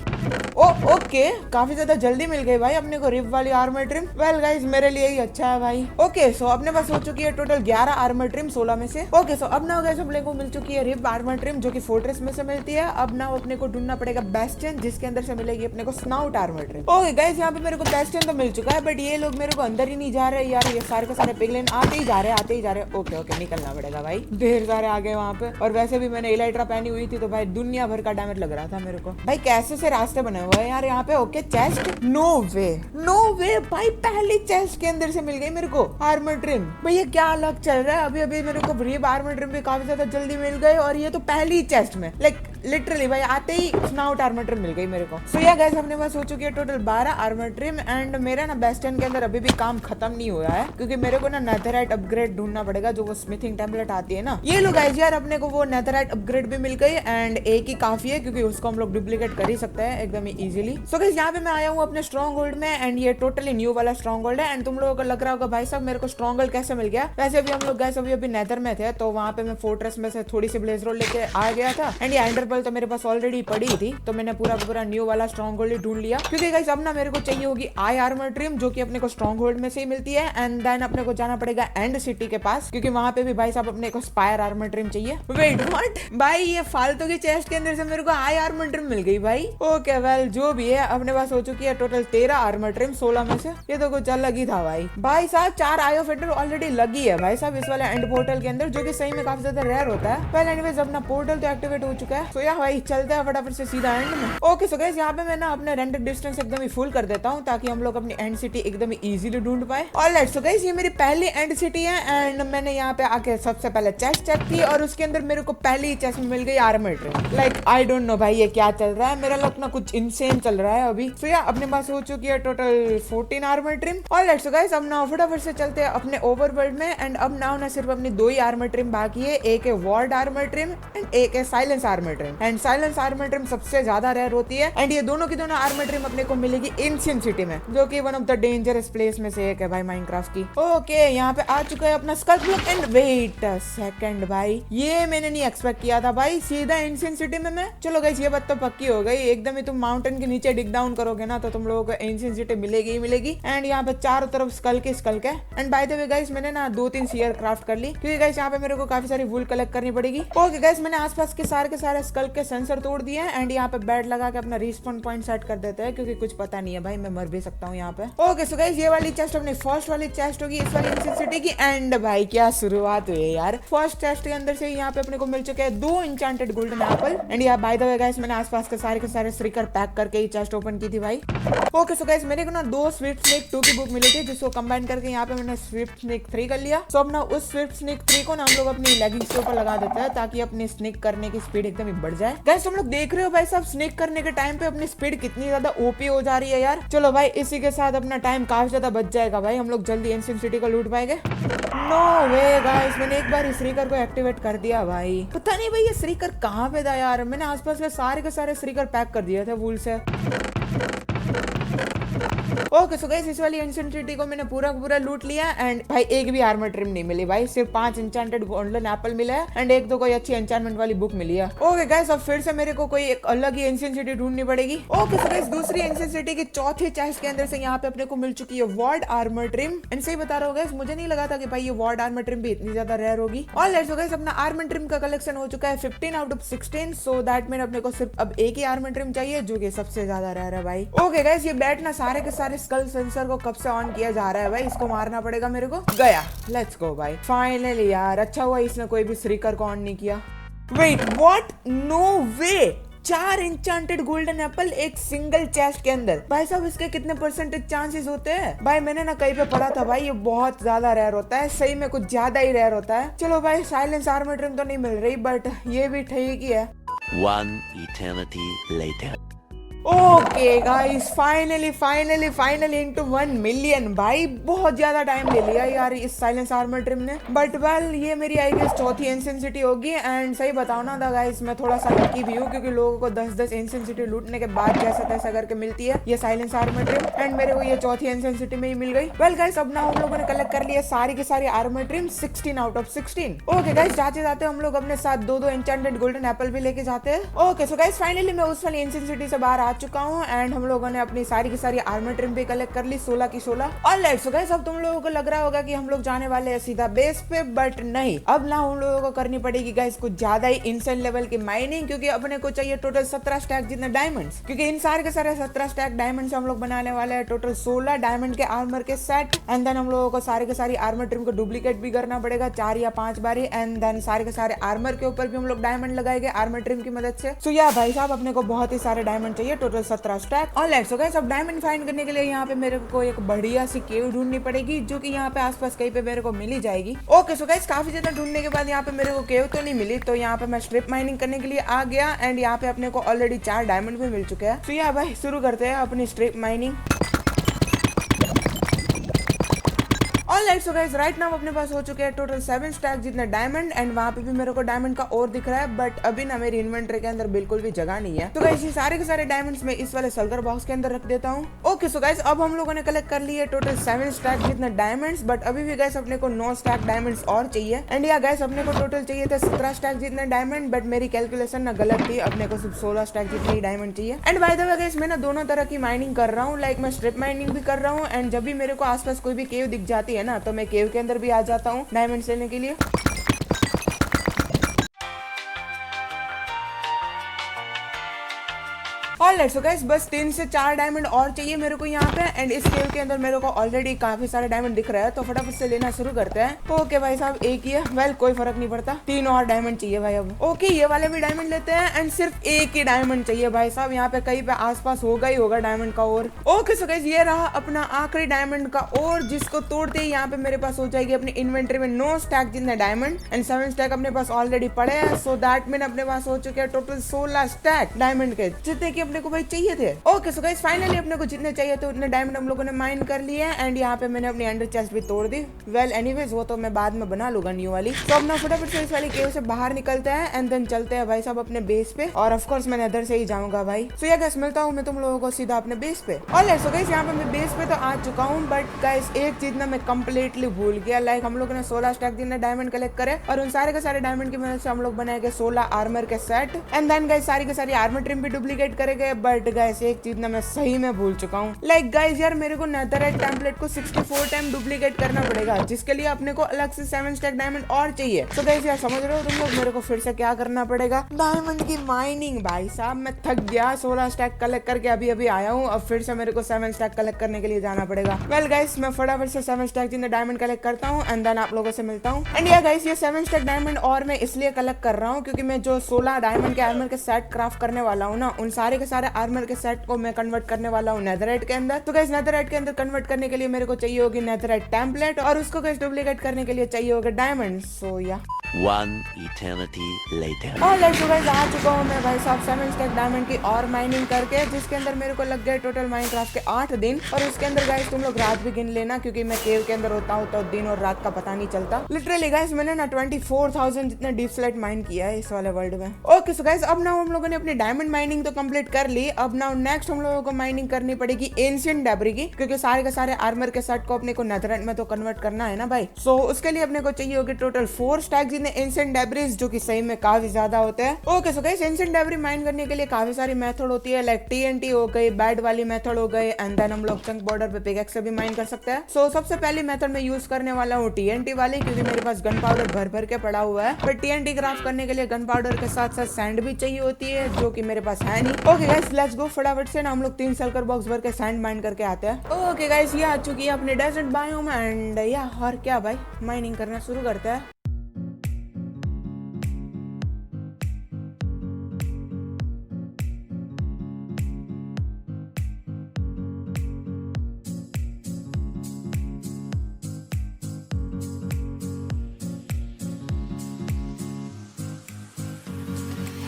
ओके काफी ज्यादा जल्दी मिल गई भाई अपने को रिप वाली आर्मर ट्रिम। वेल गाइस मेरे लिए ही अच्छा है भाई। ओके सो अपने पास हो चुकी है टोटल 11 आर्मर ट्रिम 16 में से। ओके सो अब ना गाइस अपने को मिल चुकी है रिप आर्मर ट्रिम जो कि फोर्ट्रेस में से मिलती है। अब ना अपने को ढूंढना पड़ेगा बेस्टियन जिसके अंदर से मिलेगी अपने को snout armour trim. Okay guys यहाँ पे मेरे को बेस्टियन तो मिल चुका है बट ये लोग मेरे को अंदर ही नहीं जा रहे यार। ये सारे के सारे पिगलिन आते ही जा रहे। ओके निकलना पड़ेगा भाई, ढेर सारे आ गए वहाँ पे। और वैसे भी मैंने इलाइट्रा पहनी हुई थी तो भाई दुनिया भर का डैमेज लग रहा था मेरे को। भाई कैसे से रास्ते बने हुए हैं यार यहाँ पे। ओके चेस्ट नो वे भाई पहली चेस्ट के अंदर से मिल गई मेरे को आर्मर ट्रिम। भैया क्या अलग चल रहा है। अभी मेरे को रिप आर्मर ट्रिम भी काफी ज्यादा जल्दी मिल गए और ये तो पहली चेस्ट में लाइक लिटरली भाई आते ही स्नाउट आर्मर ट्रिम मिल गई मेरे को। सो या गाइस अपने पास हो चुकी है टोटल 12 आर्मर ट्रिम। एंड मेरा ना बेस्टियन के अंदर अभी भी काम खत्म नहीं हुआ है, क्योंकि मेरे को ना नेथरराइट अपग्रेड ढूंढना पड़ेगा जो वो स्मिथिंग टेम्पलेट आती है ना। ये लो गाइस यार अपने को वो नेथरराइट अपग्रेड भी मिल गई एंड एक ही काफी है क्योंकि उसको हम लोग डुप्लीकेट कर ही सकते हैं एकदम इजीली। सो गाइस यहाँ पे मैं आया हूँ अपने स्ट्रॉन्ग होल्ड में एंड ये टोटली न्यू वाला स्ट्रॉन्ग होल्ड है। एंड तुम लोगों को लग रहा होगा भाई साहब मेरे को स्ट्रॉन्ग होल्ड कैसे मिल गया। वैसे भी हम लोग गाइस अभी नेदर में थे तो वहाँ पे मैं फोर्ट्रेस में से थोड़ी सी ब्लेज रोड लेके आ गया था एंड ये एंडरपर्ल तो मेरे पास ऑलरेडी पड़ी थी तो मैंने पूरा न्यू वाला स्ट्रॉन्ग होल्ड ढूंढ लिया। क्योंकि गाइस अब ना मेरे को चाहिए होगी आई आर्मर ट्रिम जो कि अपने को स्ट्रॉन्ग होल्ड में से ही मिलती है। एंड देन अपने को जाना पड़ेगा एंड सिटी के पास, क्योंकि वहाँ पे भी भाई साहब अपने को स्पायर आर्मर ट्रिम चाहिए। वेट व्हाट भाई ये फालतू की चेस्ट के अंदर से मेरे को आई आर्मर ट्रिम मिल गई भाई। ओके वेल जो भी है अपने पास हो चुकी है टोटल 13 आर्मर ट्रिम 16 में से। ये तो कुछ अलग ही था भाई साहब 4 आई ऑफ एंडर ऑलरेडी लगी है भाई साहब इस वाले एंड पोर्टल के अंदर, जो कि सही में काफी ज्यादा रेयर होता है। वेल एनीवेज अपना पोर्टल तो एक्टिवेट हो चुका है। सो या भाई चलते हैं फटाफट से सीधा एंड में। ओके सो गाइस यहाँ पे मैं ना अपने रेंडर डिस्टेंस एकदम ही फुल कर देता हूँ ताकि हम लोग अपनी एंड सिटी एकदम ही इजीली ढूंढ पाए। ऑलराइट सो गाइस ये मेरी पहली एंड सिटी है एंड मैंने यहाँ पे आके सबसे पहले चेस्ट चेक की और उसके अंदर मेरे को पहली चेस्ट में मिल गई armour trim. Like I don't know भाई ये क्या चल रहा है, मेरा लग ना कुछ इनसेन चल रहा है अभी। सो या अपने पास हो चुकी है total 14 armour trim. Alright so guys अब ना फटाफट से चलते हैं अपने ओवरवर्ल्ड में। एंड अब ना सिर्फ अपनी 2 ही आर्मर ट्रिम बाकी है, एक है वार्ड आर्मर ट्रिम एंड एक है silence armour trim. And silence armour trim सबसे ज्यादा रेयर होती है एंड ये दोनों की दोनों आर्मर ट्रिम अपने को मिलेगी एंशिएंट सिटी में, जो कि one of the dangerous place में से एक है भाई माइनक्राफ्ट की। ओके यहाँ पे आ चुका है अपना skull block. And wait a second भाई ये मैंने नहीं एक्सपेक्ट किया था भाई सीधा एंशिएंट सिटी में मैं। चलो गाइस ये बात तो पक्की हो गई, एकदम ही तुम माउंटेन के नीचे डिग डाउन करोगे ना तो तुम लोगों को एंशिएंट सिटी मिलेगी ही मिलेगी। एंड यहाँ पे चारों तरफ स्कल के and by the way guys मैंने ना 2-3 सीयर क्राफ्ट कर ली, क्योंकि गाइस यहाँ पे मेरे को काफी सारी वूल कलेक्ट करनी पड़ेगी। ओके गाइस मैंने आसपास के सारे स्कल के सेंसर तोड़ दिए हैं एंड यहाँ पे बेड लगा के अपना रिस्पॉन पॉइंट सेट कर देते हैं, क्योंकि कुछ पता नहीं है भाई मैं मर भी सकता हूँ यहाँ पे। ओके सो गाइस ये वाली चेस्ट अपनी फर्स्ट वाली चेस्ट होगी इस वाली एंशिएंट सिटी की। एंड भाई क्या शुरुआत हुई है यार, फर्स्ट चेस्ट के अंदर से यहाँ पे अपने को मिल चुके हैं 2 इंचेंटेड गोल्डन एप्पल। एंड यहाँ बाय द वे गाइस मैंने आसपास के सारे स्ट्रिकर पैक करके ही चेस्ट ओपन की थी भाई। ओके सो गाइस मेरे को ना 2 स्विफ्ट स्नेक 2 की बुक मिली थी जिसको कंबाइन करके यहाँ पे मैंने स्विफ्ट स्नेक 3 कर लिया। सो अब ना उस स्विफ्ट स्नेक 3 को ना हम लोग अपनी लेगिंग्स के ऊपर लगा देते हैं ताकि अपनी स्नेक करने की स्पीड एकदम ही बढ़ जाए। गाइस हम लोग देख रहे हो भाई साहब स्नेक करने के टाइम पे अपनी स्पीड कितनी ज्यादा ओपी हो जा रही है यार। चलो भाई इसी के साथ अपना टाइम काफी ज्यादा बच जाएगा भाई, हम लोग जल्दी एंशिएंट सिटी को लूट पाएंगे। नो वे गाइस, मैंने एक बार श्रीकर को एक्टिवेट कर दिया भाई। पता नहीं भाई ये श्रीकर कहाँ पे था यार, मैंने आसपास के सारे श्रीकर पैक कर दिए थे वूल से। ओके सो गाइस इस वाली एंशिएंट सिटी को मैंने पूरा लूट लिया एंड भाई एक भी आर्मर ट्रिम नहीं मिली भाई, सिर्फ 5 एन्चेंटेड गोल्डन एप्पल मिला है एंड एक दो कोई अच्छी एन्चेंटमेंट वाली बुक मिली है। ओके गाइस अब फिर से मेरे को कोई एक अलग ही एंशिएंट सिटी ढूंढनी पड़ेगी। ओके सो गाइस दूसरी एंशिएंट सिटी की चौथी चेस्ट के अंदर से यहाँ पे अपने को मिल चुकी है वार्ड आर्मर ट्रिम एंड सही बता रहा हूँ गाइस, मुझे नहीं लगा था कि भाई ये वार्ड आर्मर ट्रिम भी इतनी ज्यादा रेयर होगी। ऑलराइट सो गाइस अपना आर्मर ट्रिम का कलेक्शन हो चुका है 15 out of 16, so that mean अपने को सिर्फ अब एक ही आर्मर ट्रिम चाहिए जो कि सबसे ज्यादा रेयर है भाई। ओके गाइस ये बैट ना सारे के सारे स्कल सेंसर को कब से ऑन किया जा रहा है भाई, इसको मारना पड़ेगा मेरे को। गया, लेट्स गो भाई फाइनली यार, अच्छा हुआ इसने कोई भी श्रीकर को ऑन नहीं किया। Wait what, no way, 4 enchanted golden apple एक सिंगल चेस्ट के अंदर। भाई साहब इसके कितने परसेंटेज चांसेस होते हैं भाई, मैंने ना कहीं पे पढ़ा था भाई ये बहुत ज्यादा रेयर होता है, सही में कुछ ज्यादा ही रेयर होता है। चलो भाई साइलेंस आर्मर ट्रिम तो नहीं मिल रही बट ये भी ठीक ही है। One eternity later. Okay guys finally into 1 million भाई, बहुत ज्यादा टाइम ले लिया यार इस साइलेंस आर्मर ट्रिम ने, बट वेल ये मेरी आई गेस चौथी एंशिएंट सिटी होगी एंड सही बताओ ना था गाइस मैं थोड़ा सा लकी भी हूँ क्योंकि लोगों को 10-10 एंशिएंट सिटी लूटने के बाद जैसा तैसा करके मिलती है ये साइलेंस आर्मर ट्रिम एंड मेरे को ये चौथी एंशिएंट सिटी में ही मिल गई। वेल गाइस अब ना हम लोगों ने कलेक्ट कर लिया सारी के सारी armour trim 16 out of 16। Okay guys जाते जाते हम लोग अपने साथ 2-2 एन्चेंटेड गोल्डन एप्पल भी लेके जाते हैं। ओके सो गाइस फाइनली मैं उस वाली एंशिएंट सिटी से बाहर आ चुका हूँ एंड हम लोगों ने अपनी सारी की सारी आर्मर ट्रिम भी कलेक्ट कर ली 16 की 16। ऑलराइट सो गाइस अब तुम लोगों को लग रहा होगा कि हम लोग जाने वाले हैं सीधा बेस पे, बट नहीं, अब ना हम लोगों को करनी पड़ेगी गाइस कुछ ज्यादा ही इंसेंट लेवल की माइनिंग, क्योंकि अपने को चाहिए टोटल 17 स्टैक जितने डायमंड्स, क्योंकि इन सारे के सारे 17 स्टैक डायमंड हम लोग बनाने वाले हैं टोटल 16 डायमंड के आर्मर के सेट एंड देन हम लोगों को सारे के सारी आर्मर ट्रिम को डुप्लीकेट भी करना पड़ेगा 4 या 5 बारी एंड देन सारे के सारे आर्मर के ऊपर भी हम लोग डायमंड लगाएंगे आर्मर ट्रिम की मदद से। सो या भाई साहब अपने को बहुत ही सारे डायमंड चाहिए, total 17 stack. Alright so guys अब डायमंड फाइंड करने के लिए यहाँ पे मेरे को एक बढ़िया सी केव ढूंढनी पड़ेगी जो कि यहाँ पे आसपास कहीं पे मेरे को मिल ही जाएगी। ओके सो गाइस काफी ज्यादा ढूंढने के बाद यहाँ पे मेरे को केव तो नहीं मिली, तो यहाँ पे मैं स्ट्रिप माइनिंग करने के लिए आ गया एंड यहाँ पे अपने को ऑलरेडी 4 डायमंड भी मिल चुके हैं। तो या भाई शुरू करते हैं अपनी strip mining. Alright so guys right now अपने पास हो चुके हैं टोटल 7 स्टैक जितने डायमंड एंड वहाँ पे भी मेरे को डायमंड का और दिख रहा है, बट अभी ना मेरी इन्वेंटरी के अंदर बिल्कुल भी जगह नहीं है। तो गाइस ये सारे के सारे डायमंड्स मैं इस वाले सल्गर बॉक्स के अंदर रख देता हूँ। ओके सो गाइस अब हम लोगों ने कलेक्ट कर लिए टोटल 7 स्टैक जितने डायमंड्स, बट अभी भी गाइस अपने को 9 स्टैक डायमंड्स और चाहिए एंड या गाइस अपने को टोटल चाहिए थे 17 स्टैक जितने डायमंड, बट मेरी कैलकुलेशन ना गलत थी, अपने को सिर्फ 16 स्टैक जितने डायमंड चाहिए। And by the way guys मैं ना दोनों तरह की माइनिंग कर रहा हूँ, लाइक मैं स्ट्रिप माइनिंग भी कर रहा हूँ एंड जब भी मेरे को आसपास कोई भी केव दिख जाती है ना तो मैं केव के अंदर भी आ जाता हूँ डायमंड्स लेने के लिए। ऑलराइट सो गाइस बस 3 से 4 डायमंड और चाहिए मेरे को यहाँ पे एंड इस केव के अंदर मेरे को ऑलरेडी काफी सारे डायमंड दिख रहे हैं, तो फटाफट से लेना शुरू करते हैं। ओके भाई साहब एक ही है, वेल कोई फर्क नहीं पड़ता, 3 और डायमंड चाहिए भाई अब। ओके ये वाले भी डायमंड लेते हैं एंड सिर्फ एक ही डायमंड चाहिए भाई साहब, यहाँ पे कहीं पे आसपास होगा ही होगा डायमंड का और। ओके सो गाइस ये रहा अपना आखिरी डायमंड का और, जिसको तोड़ते ही यहाँ पे मेरे पास हो जाएगी अपनी इन्वेंटरी में 9 स्टैक जितने डायमंड एंड 7 स्टैक अपने पास ऑलरेडी पड़े हैं, सो दैट मीन अपने पास हो चुके हैं टोटल 16 स्टैक डायमंड के, जितने की अपने को भाई चाहिए थे। ओके सो गाइस फाइनली अपने को जितने चाहिए थे उतने डायमंड हम लोगों ने माइन कर लिए एंड यहाँ पे मैंने अपनी अंडर चेस्ट भी तोड़ दी। वेल एनीवेज वो तो मैं बाद में बना लूंगा न्यू वाली। तो अब ना फटाफट से इस वाली केव से बाहर निकलते हैं एंड देन चलते हैं भाई साहब अपने बेस पे, और ऑफ कोर्स मैं नेदर से ही जाऊंगा भाई। सो या गाइस मिलता हूँ मैं तुम लोगों को सीधा अपने बेस पे। ऑलराइट सो गाइस यहाँ पे मैं बेस पे तो आ चुका हूँ, बट गाइस एक चीज ना मैं कंप्लीटली भूल गया, लाइक हम लोगों ने 16 स्टैक जितने डायमंड कलेक्ट करे और उन सारे के सारे डायमंड की मदद से हम लोग बनाए गए 16 आर्मर के सेट एंड देन गाइस सारी के सारी आर्मर ट्रिम भी डुप्लीकेट करे गए, बट गाइस एक चीज ना मैं सही में भूल चुका हूँ। लाइक गाइस यार मेरे को नेथरराइट टेम्पलेट को 64 टाइम डुप्लीकेट करना पड़ेगा, जिसके लिए अपने को अलग से 7 स्टैक डायमंड और चाहिए। तो गाइस यार समझ रहे हो तुम लोग, मेरे को फिर से क्या करना पड़ेगा, डायमंड की माइनिंग। भाई साहब मैं थक गया, 16 स्टैक कलेक्ट करके अभी अभी आया हूँ, अब फिर से मेरे को 7 स्टैक कलेक्ट करने के लिए जाना पड़ेगा। वेल गाइस मैं फटाफट से 7 स्टैक जितने डायमंड कलेक्ट करता हूँ एंड देन आप लोगों से मिलता हूँ। एंड या गाइस ये 7 स्टैक डायमंड और मैं इसलिए कलेक्ट कर रहा हूँ क्योंकि मैं जो 16 डायमंड के आर्मर के सेट क्राफ्ट करने वाला हूँ ना, उन सारे के सारे आर्मर के सेट को मैं कन्वर्ट करने वाला हूँ नेथरराइट के अंदर। तो गाइस नेथरराइट के अंदर कन्वर्ट करने के लिए मेरे को चाहिए होगी नेथरराइट टेम्पलेट और उसको गाइस डुप्लीकेट करने के लिए चाहिए होगा डायमंड। सो या 1 eternity later. और लेट्स गो गाइस, आ चुका हूँ मैं भाई साहब 7 स्टैक डायमंड की और माइनिंग करके, जिसके अंदर मेरे को लग गए टोटल माइनक्राफ्ट के 8 दिन। और उसके अंदर गाइस तुम लोग रात भी गिन लेना, क्योंकि मैं केव के अंदर होता हूँ तो दिन और रात का पता नहीं चलता। लिटरली गाइस मैंने ना 24,000 जितने डीप स्लेट माइन किया है इस वाले वर्ल्ड में। ओके सो गाइस, अब ना हम लोगों ने अपनी डायमंड माइनिंग तो कंप्लीट कर ली। अब ना नेक्स्ट हम लोगों को माइनिंग करनी पड़ेगी एंशिएंट डेब्री की, क्योंकि सारे के सारे आर्मर के सेट को अपने को नेथरराइट में तो कन्वर्ट करना है ना भाई। सो उसके लिए अपने को चाहिए होगी टोटल 4 स्टैक जितने एंशिएंट डेब्रीज, जो कि सही में काफी ज्यादा होते हैं। Okay so guys, ancient debris mine करने के लिए काफी सारी मेथड होती है, लाइक टीएनटी हो गई, बैड वाली मेथड हो गई, एंड देन हम लोग चंक बॉर्डर पे पिकैक्स से भी माइन कर सकते हैं। सो सबसे पहली मेथड मैं यूज करने वाला हूँ टीएनटी वाली, क्योंकि मेरे पास गन पाउडर भर भर के पड़ा हुआ है। बट टीएनटी क्राफ्ट करने के लिए गन पाउडर के साथ साथ सैंड भी चाहिए होती है, जो कि मेरे पास है नहीं। ओके गाइस, लेट्स गो, फटाफट से ना हम लोग 3 सल्कर बॉक्स भर के सैंड माइन करके आते हैं। ओके गाइस, ये आ चुकी है अपने डेजर्ट बायोम एंड या और क्या भाई, माइनिंग करना शुरू करते हैं।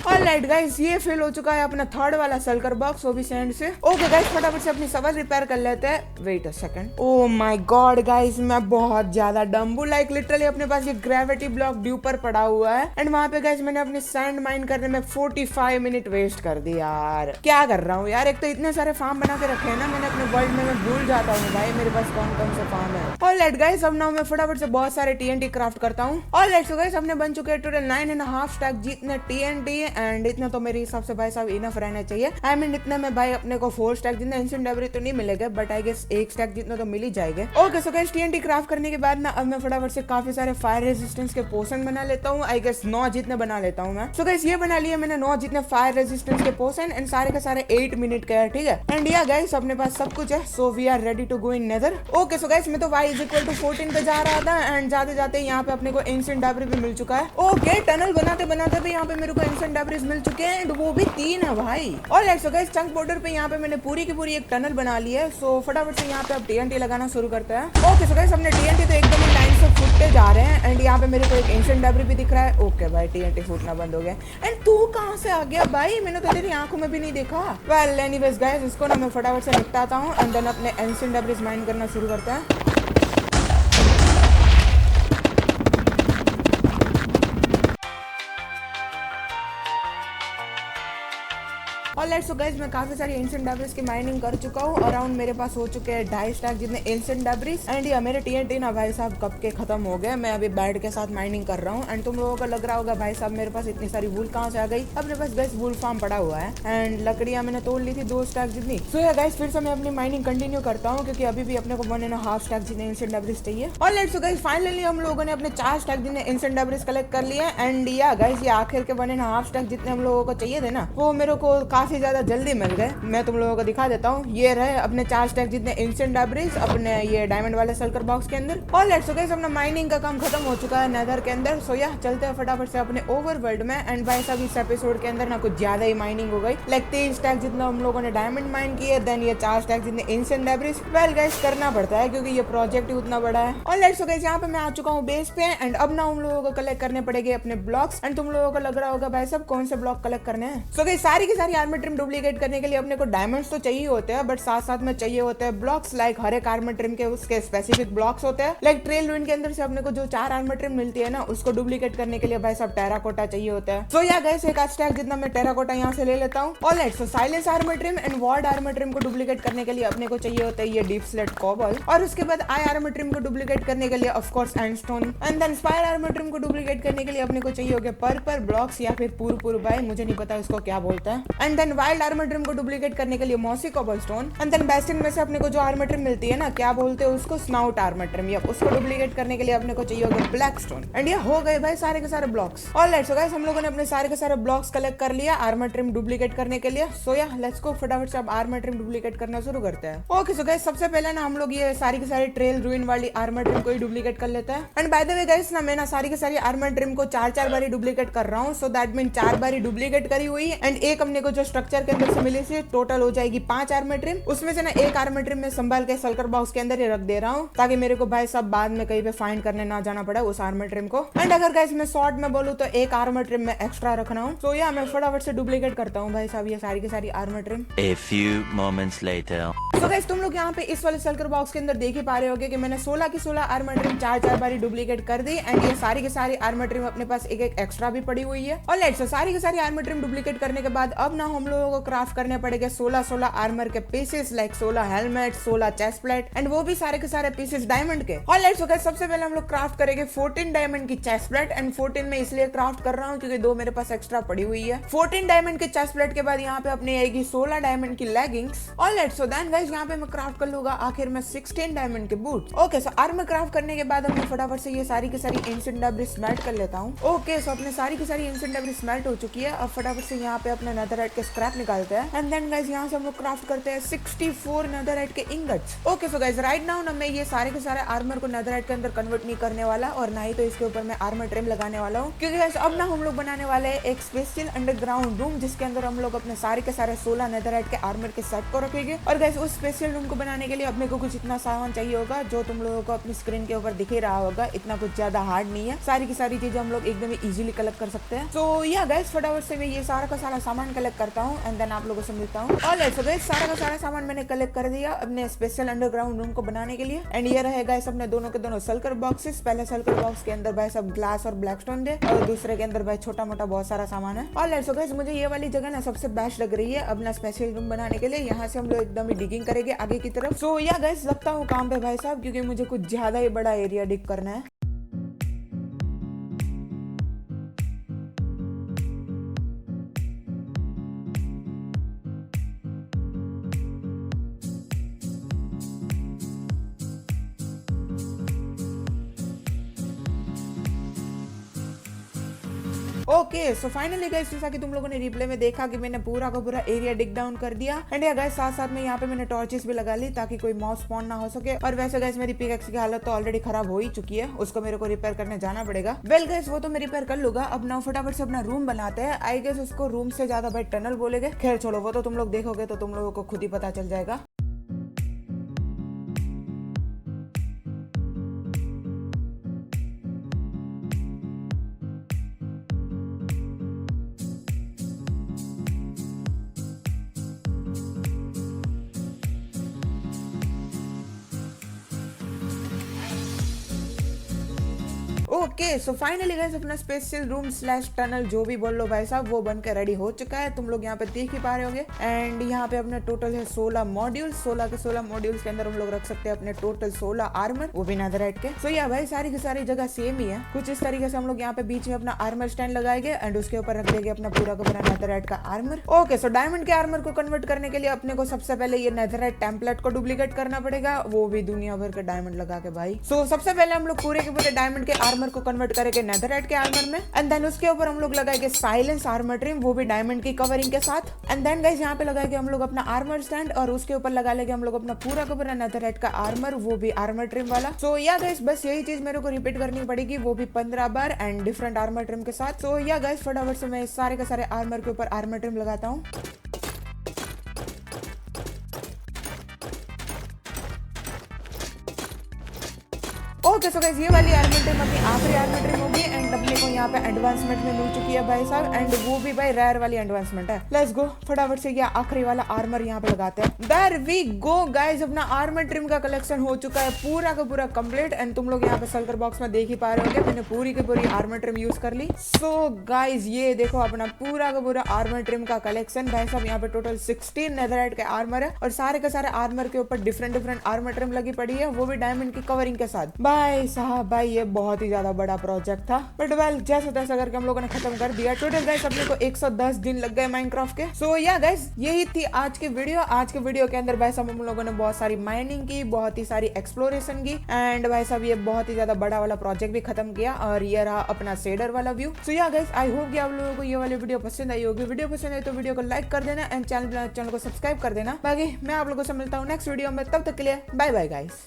ऑलराइट गाइस, ये फिल हो चुका है अपना थर्ड वाला सल्कर बॉक्स, वो भी सैंड से। ओके गाइस, फटाफट से अपनी सवाल रिपेयर कर लेते हैं। Wait a second, oh my god guys, मैं बहुत ज्यादा डम हूं। लाइक लिटरली अपने पास ये ग्रेविटी ब्लॉक ड्यूपर पड़ा हुआ है, एंड वहां पे गाइस मैंने अपनी सैंड माइन करने में 45 मिनट वेस्ट कर दी यार। क्या कर रहा हूँ यार, एक तो इतने सारे फार्म बना के रखे हैं ना मैंने अपने वर्ल्ड में, मैं भूल जाता हूँ भाई मेरे पास कौन कौन से फार्म है। ऑलराइट गाइस, अब ना मैं फटाफट से बहुत सारे टीएनटी क्राफ्ट करता हूँ। ऑलराइट सो गाइस, हमने बन चुके हैं टोटल 9.5 स्टैक जितने टीएनटी, एंड इतना तो मेरे हिसाब से भाई साहब इनफ रहना चाहिए। आई मीन इतने में भाई अपने को 4 स्टैक जितने एंशिएंट डेब्री तो नहीं मिलेगा, बट आई गेस 1 स्टैक जितना तो मिल ही जाएगा। Okay so guys, TNT craft करने के बाद ना अब मैं फटाफट से काफी सारे फायर रेजिस्टेंस के पोशन बना लेता हूँ। आई गेस 9 जितने बना लेता हूँ मैं। सो गाइस, ये बना लिए मैंने 9 जितने फायर रेजिस्टेंस के पोशन, एंड सारे के सारे 8 मिनट के है, ठीक है। एंड या गाइस, अपने पास सब कुछ है, so we are ready to go in nether. Okay so guys, मैं तो y = 14 पे जा रहा था, एंड जाते जाते यहाँ पे अपने को एंशिएंट डेब्री भी मिल चुका है। ओके, टनल बनाते बनाते भी यहाँ पे मेरे को एंशिएंट डेब्रीज मिल चुके हैं, एंड वो भी 3 है भाई। Alright so guys, chunk border पे यहाँ पे मैंने पूरी की पूरी एक टनल बना ली है। सो फटाफट से यहाँ पे अब टीएनटी लगाना शुरू करते हैं। ओके सो गाइस, हमने टीएनटी तो एकदम ही लाइन से फूटते जा रहे हैं, एंड यहाँ पे मेरे को एक एंशिएंट डेब्री भी दिख रहा है। ओके भाई, टीएनटी फूटना बंद हो गया। एंड तू कहाँ से आ गया भाई, मैंने तो तेरी आंखों में भी नहीं देखा। वेल एनीवेज गाइस, इसको ना मैं फटाफट से निपटाता हूँ, एंड देन अपने एंशिएंट डेब्रीज माइन करना शुरू करते हैं। ऑलराइट सो गाइस, मैं काफी सारी एंशिएंट डेब्रीज की माइनिंग कर चुका हूँ। अराउंड मेरे पास हो चुके हैं 2.5 स्टैक जितने एंशिएंट डेब्रीज, एंड या मेरे टीएनटी ना भाई साहब कब के खत्म हो गए। मैं अभी बैड के साथ माइनिंग कर रहा हूँ, एंड तुम लोगों को लग रहा होगा भाई साहब मेरे पास इतनी सारी वूल कहाँ से आ गई। अपने पास गाइस वूल फार्म पड़ा हुआ है, एंड लकड़ियां मैंने तोड़ ली थी 2 स्टैक जितनी। सो या गाइस, फिर से मैं अपनी माइनिंग कंटिन्यू करता हूँ, क्योंकि अभी भी अपने को 1.5 स्टैक जितने एंशिएंट डेब्रीज चाहिए। ऑलराइट सो गाइस, फाइनली हम लोगों ने अपने 4 स्टैक जितने एंशिएंट डेब्रीज कलेक्ट कर लिए, एंड या गाइस, ये आखिर के 1.5 स्टैक जितने हम लोगों को चाहिए थे ना, वो मेरे को काफी ज्यादा जल्दी मिल गए। मैं तुम लोगों को दिखा देता हूँ, ये रहे अपने 4 स्टैक जितने एंशिएंट डेब्रीज अपने ये डायमंड वाले सल्कर बॉक्स के अंदर। ऑलराइट सो गाइस, अपना माइनिंग का काम खत्म हो चुका है नेदर के अंदर। सो या चलते हैं फटाफट से अपने ओवरवर्ल्ड में, एंड भाई साहब इस एपिसोड के अंदर ना कुछ ज्यादा ही माइनिंग हो गई। लाइक 3 स्टैक जितना हम लोगों ने डायमंड माइन किए, देन ये 4 स्टैक जितने एंशिएंट डेब्रीज। वेल गाइस, करना पड़ता है क्योंकि ये प्रोजेक्ट ही उतना बड़ा है। ऑलराइट सो गाइस, यहाँ पे मैं आ चुका हूँ बेस पे, एंड अब ना हम लोगों को कलेक्ट करने पड़ेंगे अपने ब्लॉक्स। एंड तुम लोगों को लग रहा होगा भाई साहब कौन से ब्लॉक कलेक्ट करने हैं। सो गाइस, सारी की सारी आर्मर ट्रिम डुप्लीकेट करने के लिए अपने को डायमंड्स तो चाहिए होते हैं, बट साथ साथ में चाहिए होते हैं ब्लॉक्स। लाइक हर एक आर्मर ट्रिम के उसके स्पेसिफिक ब्लॉक्स होते हैं। लाइक ट्रेल रूइन के अंदर से अपने को जो 4 आर्मर ट्रिम मिलती है ना, उसको डुप्लीकेट करने के लिए भाई साहब टेराकोटा चाहिए होता है। सो या गाइस, एक स्टैक जितना मैं टेराकोटा यहाँ से ले लेता हूँ। Alright so silence armour trim and ward armour trim को डुप्लीकेट करने के लिए अपने को चाहिए होता है ये डीप स्लेट कोबल, और उसके बाद आई आर्मर ट्रिम को डुप्लीकेट करने के लिए of course end stone, and then spire armor trim को डुप्लीकेट करने के लिए अपने को चाहिए होगा पर्पल ब्लॉक्स या फिर पुरपुर भाई, मुझे नहीं पता इसको क्या बोलता है। And then wild armor trim को डुप्लीकेट करने के लिए mossy cobblestone, and then bastion में से अपने को जो आर्मर ट्रिम मिलती है ना, क्या बोलते हैं उसको, स्नाउट आर्मर ट्रिम, या उसको डुप्लीकेट करने के लिए अपने को चाहिए होगा ब्लैक स्टोन। एंड ये हो गए भाई सारे के सारे ब्लॉक्स। ऑलराइट सो गाइस, हम लोगों ने अपने सारे के सारे ब्लॉक्स कलेक्ट कर लिया आर्मर ट्रिम डुप्लीकेट करने के लिए। सो या लेट्स गो, फटाफट से अब आर्मर ट्रिम डुप्लीकेट करना शुरू करते हैं। ओके सो गाइस, सबसे पहले ना हम लोग ये सारी की सारी ट्रेल रूइन वाली आर्मर ट्रिम को ही डुप्लीकेट कर लेते हैं। And by the way guys, ना मैं ना सारी की सारी आर्मर ट्रिम को 4-4 बारी डुप्लीकेट कर रहा हूँ। सो दैट मीन 4 बारी डुप्लीकेट करी हुई, एंड एक अपने को जो स्ट्रक्चर के अंदर से मिली थी टोटल हो जाएगी 5 आर्मर ट्रिम। उसमें से ना एक आर्मर ट्रिम में संभाल के सल्कर बॉक्स के अंदर ही रख दे रहा हूँ ताकि मेरे को भाई सब बाद में कहीं पे फाइंड करने ना जाना पड़े उस आर्मर ट्रिम को। एंड अगर गाइस मैं शॉर्ट में बोलूँ तो एक आर्मर ट्रिम में एक्स्ट्रा रखना हूँ। तो या मैं फटाफट से डुप्लीकेट करता हूँ भाई साहब ये सारी की सारी armour trim. A few moments later. तो गाइस तुम लोग यहाँ पे इस वाले सल्कर बॉक्स के अंदर देख ही पा रहे होगे कि मैंने 16 की 16 आर्मर ट्रिम 4 बारी डुप्लीकेट कर दी। एंड ये सारी की सारी आर्मर ट्रिम अपने पास एक एक एक्स्ट्रा भी पड़ी हुई है। और लेट्स सारी की सारी आर्मर ट्रिम डुप्लीकेट करने के बाद अब ना हम लोगों को क्राफ्ट करने पड़ेंगे 16 आर्मर के pieces, like 16 helmet, 16 chest plate and वो भी सारे के सारे पीसेस डायमंड के। और लेट्स गाइस सबसे पहले हम लोग क्राफ्ट करेंगे 14 डायमंड की चेस्ट प्लेट। एंड 14 में इसलिए क्राफ्ट कर रहा हूँ क्योंकि 2 मेरे पास एक्स्ट्रा पड़ी हुई है। 14 डायमंड के चेस्ट प्लेट के बाद यहाँ पे अपनी आएगी 16 डायमंड की लेगिंग्स। और लेट्स सो देन गाइस यहाँ पे मैं क्राफ्ट कर लूंगा आखिर में 16 डायमंड के boot. Okay so armour craft करने के बाद मैं फटाफट से ये सारी की सारी एंशिएंट डेब्रिस स्मेल्ट कर लेता हूँ। ओके सो अपने सारी की सारी एंशिएंट डेब्रिस स्मेल्ट हो चुकी है। अब फटाफट से यहाँ पे अपने नेथरराइट के स्क्रैप निकालते हैं। एंड देन गाइस यहाँ से हम लोग क्राफ्ट करते हैं 64 नेथरराइट के ingots. Okay so guys right now ना मैं ये सारे के सारे आर्मर को नेथरराइट के अंदर कन्वर्ट नहीं करने वाला और ना ही तो इसके ऊपर मैं आर्मर ट्रिम लगाने वाला हूँ, क्योंकि गाइस अब ना हम लोग बनाने वाले हैं एक स्पेशल अंडरग्राउंड रूम जिसके अंदर हम लोग अपने सारे के सारे 16 नेथरराइट के आर्मर के सेट को रखेंगे। और गाइस उस स्पेशल रूम को बनाने के लिए अपने को कुछ इतना सामान चाहिए होगा जो तुम लोगों को अपनी स्क्रीन के ऊपर दिख ही रहा होगा। इतना कुछ ज्यादा हार्ड नहीं है, सारी की सारी चीजें हम लोग एकदम इजीली कलेक्ट कर सकते हैं। तो या गाइस फटाफट से मैं ये सारा का सारा सामान कलेक्ट करता हूँ एंड देन आप लोगों से मिलता हूँ। और लेट्स गाइस सारा का सारा सामान मैंने कलेक्ट कर दिया अपने स्पेशल अंडरग्राउंड रूम को बनाने के लिए। एंड ये रहे गाइस अपने दोनों के दोनों सल्कर बॉक्सेस। पहले सल्कर बॉक्स के अंदर भाई सब ग्लास और ब्लैकस्टोन दे और दूसरे के अंदर भाई छोटा मोटा बहुत सारा सामान है। और लेट्स गाइस मुझे ये वाली जगह ना सबसे बेस्ट लग रही है अपना स्पेशल रूम बनाने के लिए। यहाँ से हम लोग एकदम ही डिगिंग करेंगे आगे की तरफ। सो या गाइस लगता हूँ काम पे भाई साहब, क्योंकि मुझे कुछ ज्यादा ही बड़ा एरिया डिग करना है। ओके सो फाइनली गाइस जैसा कि तुम लोगों ने रिप्ले में देखा कि मैंने पूरा का पूरा एरिया डिग डाउन कर दिया। एंड या गाइस साथ साथ में यहाँ पे मैंने टॉर्चेस भी लगा ली ताकि कोई मॉब स्पॉन ना हो सके। और वैसे गाइस मेरी पिकैक्स की हालत तो ऑलरेडी खराब हो ही चुकी है, उसको मेरे को रिपेयर करने जाना पड़ेगा। वेल गाइस वो तो मैं रिपेयर कर लूंगा। अब ना फटाफट से अपना रूम बनाते हैं। आई गेस उसको रूम से ज्यादा भाई टनल बोलेंगे। खैर छोड़ो, वो तो तुम लोग देखोगे तो तुम लोगों को खुद ही पता चल जाएगा। ओके सो फाइनली गाइस अपना स्पेशल रूम स्लैश टनल जो भी बोल लो भाई साहब वो बनकर रेडी हो चुका है। तुम लोग यहाँ पे देख ही पा रहे होंगे। एंड यहाँ पे अपने टोटल है 16 मॉड्यूल। 16 के 16 मॉड्यूल्स के अंदर हम लोग रख सकते हैं अपने टोटल 16 आर्मर, वो भी नेथरराइट के। सो या भाई सारी की सारी जगह सेम ही है। कुछ इस तरीके से हम लोग यहाँ पे बीच में अपना आर्मर स्टैंड लगाएंगे एंड उसके ऊपर रख देंगे अपना पूरा का पूरा नेथरराइट का आर्मर। ओके सो डायमंड के आर्मर को कन्वर्ट करने के लिए अपने को सबसे पहले ये नेथरराइट टेम्पलेट को डुप्लीकेट करना पड़ेगा, वो भी दुनिया भर के डायमंड लगा के भाई। सो सबसे पहले हम लोग पूरे के पूरे डायमंड के आर्मर को कन्वर्ट करेंगे नेथरराइट के आर्मर में। एंड देन उसके ऊपर हम लोग लगाएंगे साइलेंस आर्मर ट्रिम, वो भी डायमंड की कवरिंग के साथ। एंड देन गाइस यहाँ पे लगाएंगे हम लोग अपना आर्मर स्टैंड और उसके ऊपर लगा लेंगे हम लोग अपना पूरा का पूरा नेथरराइट का आर्मर, वो भी आर्मर ट्रिम वाला। सो या गाइस बस यही चीज मेरे को रिपीट करनी पड़ेगी, वो भी 15 बार एंड डिफरेंट आर्मर ट्रिम के साथ। सो या गाइस फटाफट से मैं सारे के सारे आर्मर के ऊपर आर्मर ट्रिम लगाता हूँ। ओके सो गाइस ये वाली आर्मर ट्रिम अपनी आखिरी आर्मर ट्रिम होगी एंड अपने को यहाँ पे एडवांसमेंट में मिल चुकी है भाई साहब। एंड वो भी भाई रेयर वाली एडवांसमेंट है। लेट्स गो फटाफट से ये आखिरी वाला आर्मर यहाँ पे लगाते हैं। देयर वी गो गाइस, अपना आर्मर ट्रिम का कलेक्शन हो चुका है पूरा का पूरा कंप्लीट। एंड तुम लोग यहाँ पे सल्कर बॉक्स में देख ही पा रहे होंगे मैंने पूरी की पूरी आर्मर ट्रिम यूज कर ली। सो गाइस ये देखो अपना पूरा का पूरा आर्मर ट्रिम का कलेक्शन भाई साहब। यहाँ पे टोटल 16 नेथरराइट के आर्मर है और सारे के सारे आर्मर के ऊपर डिफरेंट डिफरेंट आर्मर ट्रिम लगी पड़ी है, वो भी डायमंड की कवरिंग के साथ। भाई साहब भाई ये बहुत ही ज्यादा बड़ा प्रोजेक्ट था, बट वेल जैसे तैसे करके हम लोगों ने खत्म कर दिया। टोटल गाइस अपने को 110 दिन लग गए माइनक्राफ्ट के। सो या गाइस यही थी आज की वीडियो। आज के वीडियो के अंदर भाई साहब हम लोगों ने बहुत सारी माइनिंग की, बहुत ही सारी एक्सप्लोरेशन की एंड भाई साहब ये बहुत ही ज्यादा बड़ा वाला प्रोजेक्ट भी खत्म किया। और ये रहा अपना शेडर वाला व्यू। सो या गाइस आई होप कि आप लोगों को ये वाली वीडियो पसंद आई होगी। वीडियो पसंद आई तो वीडियो को लाइक कर देना एंड चैनल को सब्सक्राइब कर देना। बाकी मैं आप लोगों से मिलता हूँ नेक्स्ट वीडियो में, तब तक के लिए बाय बाय गाइस।